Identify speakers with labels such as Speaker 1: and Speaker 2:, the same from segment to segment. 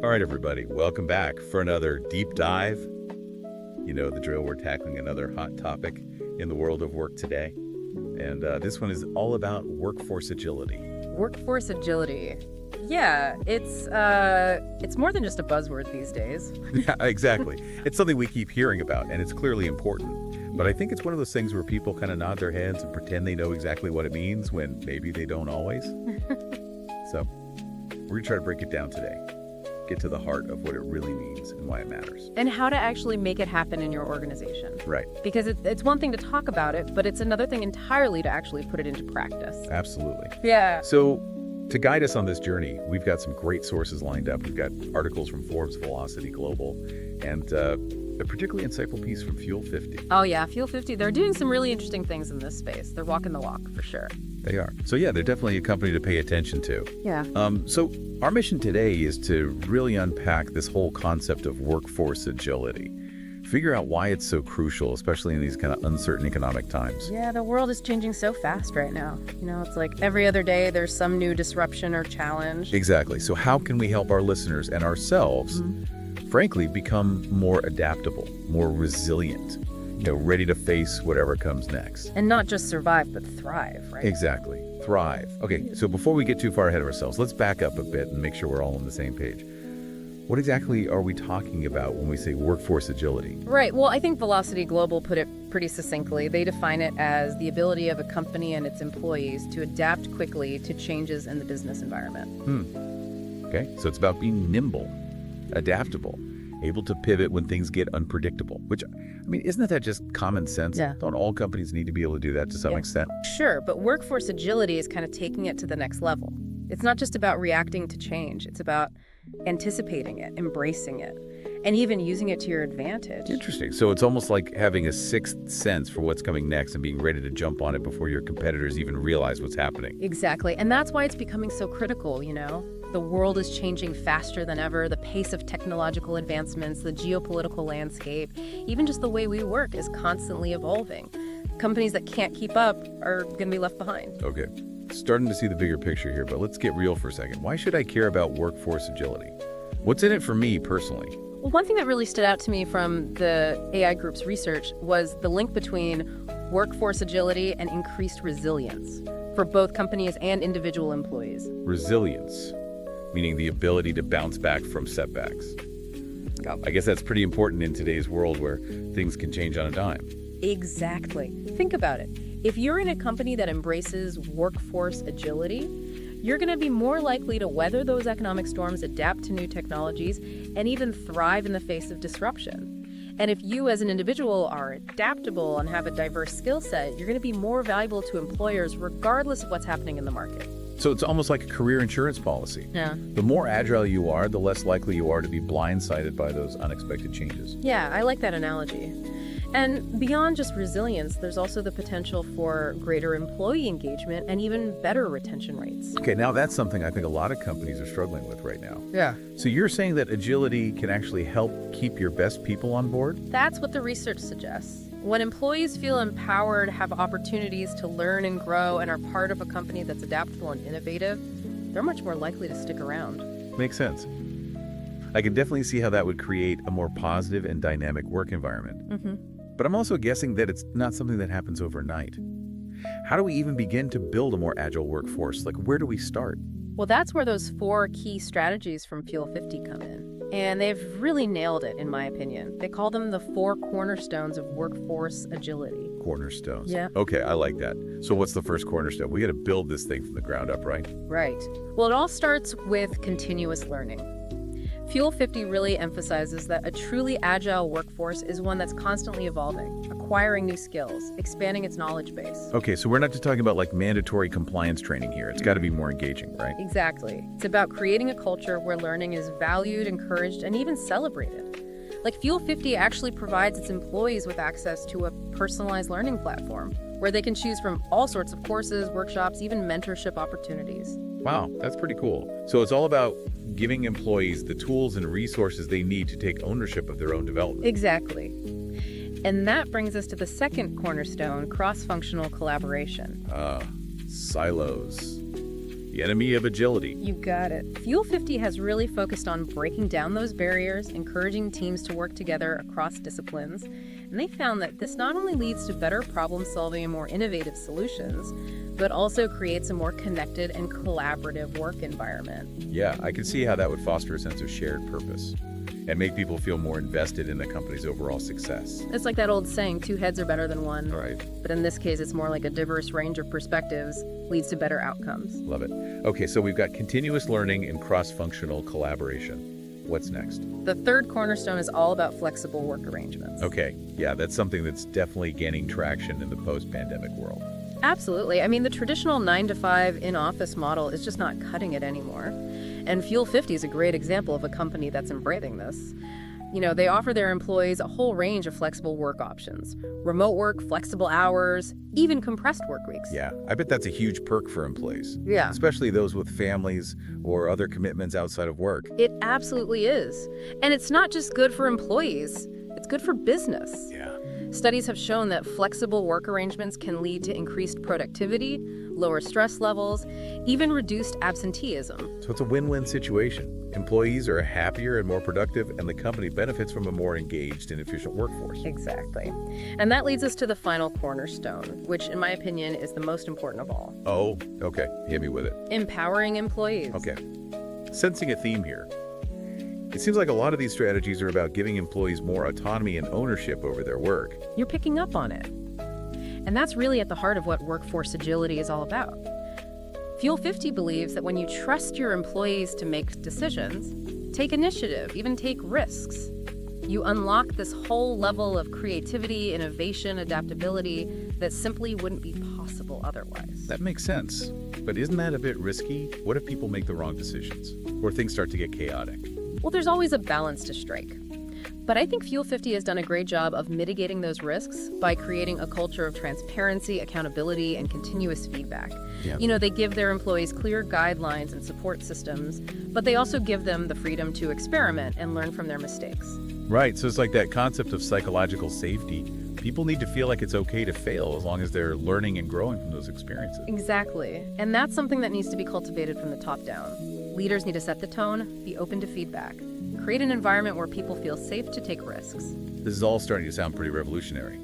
Speaker 1: All right, everybody, welcome back for another deep dive. You know the drill, we're tackling another hot topic in the world of work today. And this one is all about workforce agility.
Speaker 2: Workforce agility. Yeah, it's more than just a buzzword these days.
Speaker 1: Yeah, exactly. It's something we keep hearing about, and it's clearly important. But I think it's one of those things where people kind of nod their heads and pretend they know exactly what it means when maybe they don't always. So we're going to try to break it down today. Get to the heart of what it really means and why it matters.
Speaker 2: And how to actually make it happen in your organization.
Speaker 1: Right.
Speaker 2: Because it's one thing to talk about it, but it's another thing entirely to actually put it into practice.
Speaker 1: Absolutely.
Speaker 2: Yeah.
Speaker 1: So to guide us on this journey, we've got some great sources lined up. We've got articles from Forbes, Velocity Global, and a particularly insightful piece from Fuel 50.
Speaker 2: Oh yeah, Fuel 50, they're doing some really interesting things in this space. They're walking the walk for sure.
Speaker 1: They are. So yeah, they're definitely a company to pay attention to.
Speaker 2: Yeah.
Speaker 1: So our mission today is to really unpack this whole concept of workforce agility. Figure out why it's so crucial, especially in these kind of uncertain economic times.
Speaker 2: Yeah, the world is changing so fast right now. You know, it's like every other day there's some new disruption or challenge.
Speaker 1: Exactly. So how can we help our listeners and ourselves, frankly, become more adaptable, more resilient, ready to face whatever comes next?
Speaker 2: And not just survive, but thrive, right?
Speaker 1: Exactly. Thrive. Okay, so before we get too far ahead of ourselves, let's back up a bit and make sure we're all on the same page. What exactly are we talking about when we say workforce agility?
Speaker 2: Right. Well, I think Velocity Global put it pretty succinctly. They define it as the ability of a company and its employees to adapt quickly to changes in the business environment.
Speaker 1: Okay, so it's about being nimble, adaptable, able to pivot when things get unpredictable, which, I mean, isn't that just common sense?
Speaker 2: Yeah.
Speaker 1: Don't all companies need to be able to do that to some extent?
Speaker 2: Sure, but workforce agility is kind of taking it to the next level. It's not just about reacting to change. It's about anticipating it, embracing it, and even using it to your advantage.
Speaker 1: Interesting. So it's almost like having a sixth sense for what's coming next and being ready to jump on it before your competitors even realize what's happening.
Speaker 2: Exactly. And that's why it's becoming so critical, The world is changing faster than ever. The pace of technological advancements, the geopolitical landscape, even just the way we work is constantly evolving. Companies that can't keep up are going to be left behind.
Speaker 1: Okay. Starting to see the bigger picture here, but let's get real for a second. Why should I care about workforce agility? What's in it for me personally?
Speaker 2: Well, one thing that really stood out to me from the AI Group's research was the link between workforce agility and increased resilience for both companies and individual employees.
Speaker 1: Resilience, meaning the ability to bounce back from setbacks. I guess that's pretty important in today's world where things can change on a dime.
Speaker 2: Exactly. Think about it. If you're in a company that embraces workforce agility, you're going to be more likely to weather those economic storms, adapt to new technologies, and even thrive in the face of disruption. And if you as an individual are adaptable and have a diverse skill set, you're going to be more valuable to employers regardless of what's happening in the market.
Speaker 1: So it's almost like a career insurance policy.
Speaker 2: Yeah.
Speaker 1: The more agile you are, the less likely you are to be blindsided by those unexpected changes.
Speaker 2: Yeah, I like that analogy. And beyond just resilience, there's also the potential for greater employee engagement and even better retention rates.
Speaker 1: Okay, now that's something I think a lot of companies are struggling with right now.
Speaker 2: Yeah.
Speaker 1: So you're saying that agility can actually help keep your best people on board?
Speaker 2: That's what the research suggests. When employees feel empowered, have opportunities to learn and grow, and are part of a company that's adaptable and innovative, they're much more likely to stick around.
Speaker 1: Makes sense. I can definitely see how that would create a more positive and dynamic work environment. But I'm also guessing that it's not something that happens overnight. How do we even begin to build a more agile workforce? Like, where do we start?
Speaker 2: Well, that's where those 4 key strategies from Fuel 50 come in. And they've really nailed it, in my opinion. They call them the 4 cornerstones of workforce agility.
Speaker 1: Cornerstones.
Speaker 2: Yeah.
Speaker 1: Okay, I like that. So what's the first cornerstone? We got to build this thing from the ground up, right?
Speaker 2: Right. Well, it all starts with continuous learning. Fuel 50 really emphasizes that a truly agile workforce is one that's constantly evolving, acquiring new skills, expanding its knowledge base.
Speaker 1: Okay, so we're not just talking about like mandatory compliance training here. It's got to be more engaging, right?
Speaker 2: Exactly. It's about creating a culture where learning is valued, encouraged, and even celebrated. Like Fuel 50 actually provides its employees with access to a personalized learning platform where they can choose from all sorts of courses, workshops, even mentorship opportunities.
Speaker 1: Wow, that's pretty cool. So it's all about giving employees the tools and resources they need to take ownership of their own development.
Speaker 2: Exactly. And that brings us to the second cornerstone, cross-functional collaboration.
Speaker 1: Silos. the enemy of agility.
Speaker 2: You got it. Fuel 50 has really focused on breaking down those barriers, encouraging teams to work together across disciplines. And they found that this not only leads to better problem solving and more innovative solutions, but also creates a more connected and collaborative work environment.
Speaker 1: Yeah, I can see how that would foster a sense of shared purpose and make people feel more invested in the company's overall success.
Speaker 2: It's like that old saying, two heads are better than one.
Speaker 1: Right.
Speaker 2: But in this case, it's more like a diverse range of perspectives leads to better outcomes.
Speaker 1: Love it. Okay, so we've got continuous learning and cross-functional collaboration. What's next?
Speaker 2: The third cornerstone is all about flexible work arrangements.
Speaker 1: Okay, yeah, that's something that's definitely gaining traction in the post-pandemic world.
Speaker 2: Absolutely. I mean, the traditional 9-to-5 in-office model is just not cutting it anymore. And Fuel 50 is a great example of a company that's embracing this. You know, they offer their employees a whole range of flexible work options. Remote work, flexible hours, even compressed work weeks.
Speaker 1: Yeah, I bet that's a huge perk for employees.
Speaker 2: Yeah.
Speaker 1: Especially those with families or other commitments outside of work.
Speaker 2: It absolutely is. And it's not just good for employees, it's good for business.
Speaker 1: Yeah.
Speaker 2: Studies have shown that flexible work arrangements can lead to increased productivity, lower stress levels, even reduced absenteeism.
Speaker 1: So it's a win-win situation. Employees are happier and more productive, and the company benefits from a more engaged and efficient workforce.
Speaker 2: Exactly. And that leads us to the final cornerstone, which in my opinion is the most important of all.
Speaker 1: Oh, okay. Hit me with it.
Speaker 2: Empowering employees.
Speaker 1: Okay. Sensing a theme here. It seems like a lot of these strategies are about giving employees more autonomy and ownership over their work.
Speaker 2: You're picking up on it. And that's really at the heart of what workforce agility is all about. Fuel 50 believes that when you trust your employees to make decisions, take initiative, even take risks, you unlock this whole level of creativity, innovation, adaptability that simply wouldn't be possible otherwise.
Speaker 1: That makes sense. But isn't that a bit risky? What if people make the wrong decisions? Or things start to get chaotic?
Speaker 2: Well, there's always a balance to strike. But I think Fuel 50 has done a great job of mitigating those risks by creating a culture of transparency, accountability, and continuous feedback.
Speaker 1: Yeah.
Speaker 2: You know, they give their employees clear guidelines and support systems, but they also give them the freedom to experiment and learn from their mistakes.
Speaker 1: Right, so it's like that concept of psychological safety. People need to feel like it's okay to fail as long as they're learning and growing from those experiences.
Speaker 2: Exactly. And that's something that needs to be cultivated from the top down. Leaders need to set the tone, be open to feedback, create an environment where people feel safe to take risks.
Speaker 1: This is all starting to sound pretty revolutionary.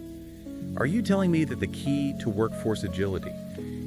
Speaker 1: Are you telling me that the key to workforce agility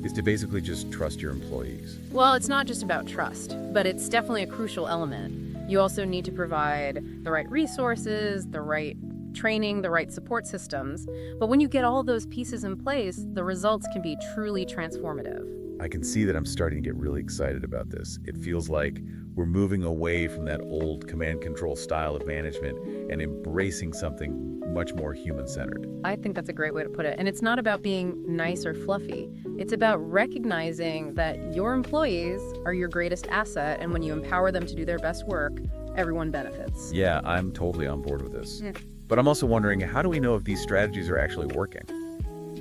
Speaker 1: is to basically just trust your employees?
Speaker 2: Well, it's not just about trust, but it's definitely a crucial element. You also need to provide the right resources, the right training, the right support systems. But when you get all those pieces in place, the results can be truly transformative.
Speaker 1: I can see that I'm starting to get really excited about this. It feels like we're moving away from that old command control style of management and embracing something much more human-centered.
Speaker 2: I think that's a great way to put it. And it's not about being nice or fluffy. It's about recognizing that your employees are your greatest asset, and when you empower them to do their best work, everyone benefits.
Speaker 1: Yeah, I'm totally on board with this.
Speaker 2: Yeah.
Speaker 1: But I'm also wondering, how do we know if these strategies are actually working?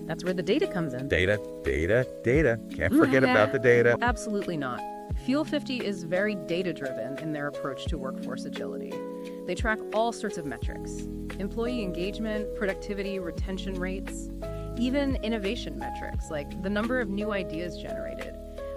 Speaker 2: That's where the data comes in.
Speaker 1: Data. Can't forget about the data.
Speaker 2: Absolutely not. Fuel 50 is very data-driven in their approach to workforce agility. They track all sorts of metrics: employee engagement, productivity, retention rates, even innovation metrics like the number of new ideas generated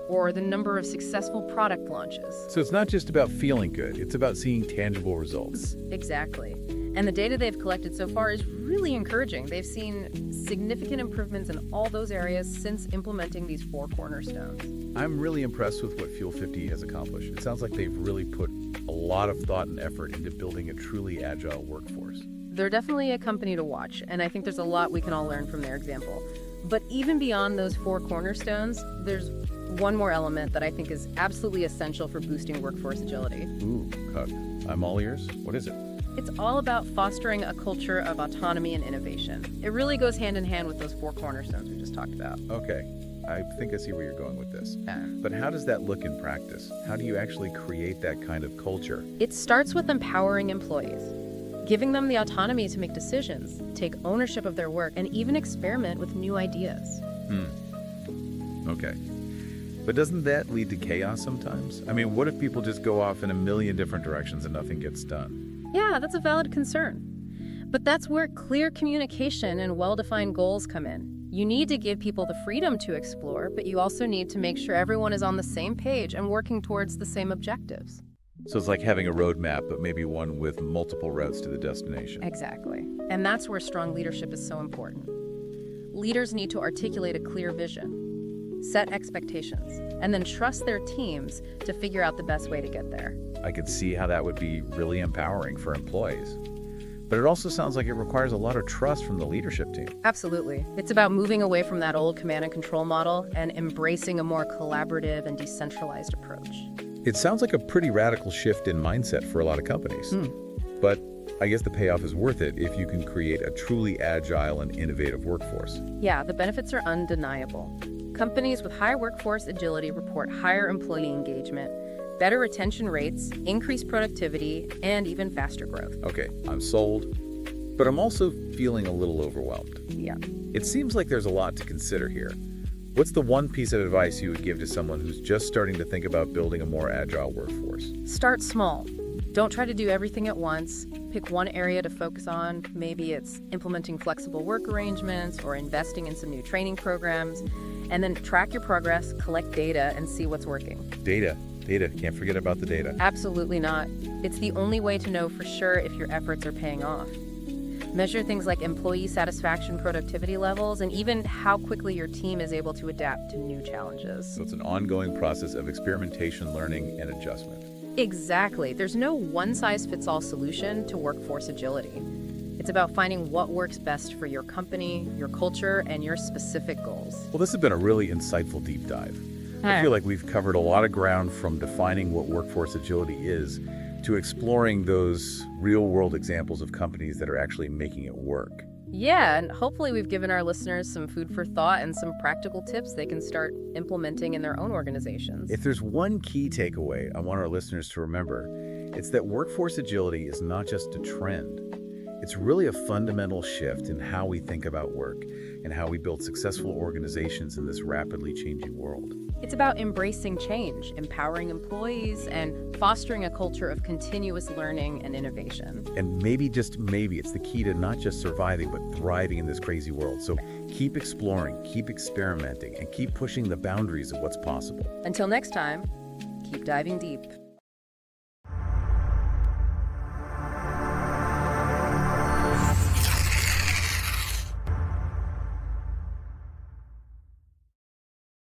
Speaker 2: or the number of successful product launches.
Speaker 1: So it's not just about feeling good, it's about seeing tangible results.
Speaker 2: Exactly. And the data they've collected so far is really encouraging. They've seen significant improvements in all those areas since implementing these 4 cornerstones.
Speaker 1: I'm really impressed with what Fuel 50 has accomplished. It sounds like they've really put a lot of thought and effort into building a truly agile workforce.
Speaker 2: They're definitely a company to watch, and I think there's a lot we can all learn from their example. But even beyond those 4 cornerstones, there's one more element that I think is absolutely essential for boosting workforce agility.
Speaker 1: Ooh, Huck, I'm all ears. What is it?
Speaker 2: It's all about fostering a culture of autonomy and innovation. It really goes hand in hand with those 4 cornerstones we just talked about.
Speaker 1: Okay, I think I see where you're going with this.
Speaker 2: Yeah.
Speaker 1: But how does that look in practice? How do you actually create that kind of culture?
Speaker 2: It starts with empowering employees, giving them the autonomy to make decisions, take ownership of their work, and even experiment with new ideas.
Speaker 1: Okay. But doesn't that lead to chaos sometimes? I mean, what if people just go off in a million different directions and nothing gets done?
Speaker 2: Yeah, that's a valid concern. But that's where clear communication and well-defined goals come in. You need to give people the freedom to explore, but you also need to make sure everyone is on the same page and working towards the same objectives.
Speaker 1: So it's like having a roadmap, but maybe one with multiple routes to the destination.
Speaker 2: Exactly. And that's where strong leadership is so important. Leaders need to articulate a clear vision, set expectations, and then trust their teams to figure out the best way to get there.
Speaker 1: I could see how that would be really empowering for employees. But it also sounds like it requires a lot of trust from the leadership team.
Speaker 2: Absolutely. It's about moving away from that old command and control model and embracing a more collaborative and decentralized approach.
Speaker 1: It sounds like a pretty radical shift in mindset for a lot of companies. But I guess the payoff is worth it if you can create a truly agile and innovative workforce.
Speaker 2: Yeah, the benefits are undeniable. Companies with high workforce agility report higher employee engagement, better retention rates, increased productivity, and even faster growth.
Speaker 1: Okay, I'm sold, but I'm also feeling a little overwhelmed.
Speaker 2: Yeah.
Speaker 1: It seems like there's a lot to consider here. What's the one piece of advice you would give to someone who's just starting to think about building a more agile workforce?
Speaker 2: Start small. Don't try to do everything at once. Pick one area to focus on. Maybe it's implementing flexible work arrangements or investing in some new training programs. And then track your progress, collect data, and see what's working.
Speaker 1: Data. Can't forget about the data.
Speaker 2: Absolutely not. It's the only way to know for sure if your efforts are paying off. Measure things like employee satisfaction, productivity levels, and even how quickly your team is able to adapt to new challenges.
Speaker 1: So it's an ongoing process of experimentation, learning, and adjustment.
Speaker 2: Exactly. There's no one-size-fits-all solution to workforce agility. It's about finding what works best for your company, your culture, and your specific goals.
Speaker 1: Well, this has been a really insightful deep dive. I feel like we've covered a lot of ground from defining what workforce agility is to exploring those real-world examples of companies that are actually making it work.
Speaker 2: Yeah, and hopefully we've given our listeners some food for thought and some practical tips they can start implementing in their own organizations.
Speaker 1: If there's one key takeaway I want our listeners to remember, it's that workforce agility is not just a trend. It's really a fundamental shift in how we think about work and how we build successful organizations in this rapidly changing world.
Speaker 2: It's about embracing change, empowering employees, and fostering a culture of continuous learning and innovation.
Speaker 1: And maybe, just maybe, it's the key to not just surviving, but thriving in this crazy world. So keep exploring, keep experimenting, and keep pushing the boundaries of what's possible.
Speaker 2: Until next time, keep diving deep.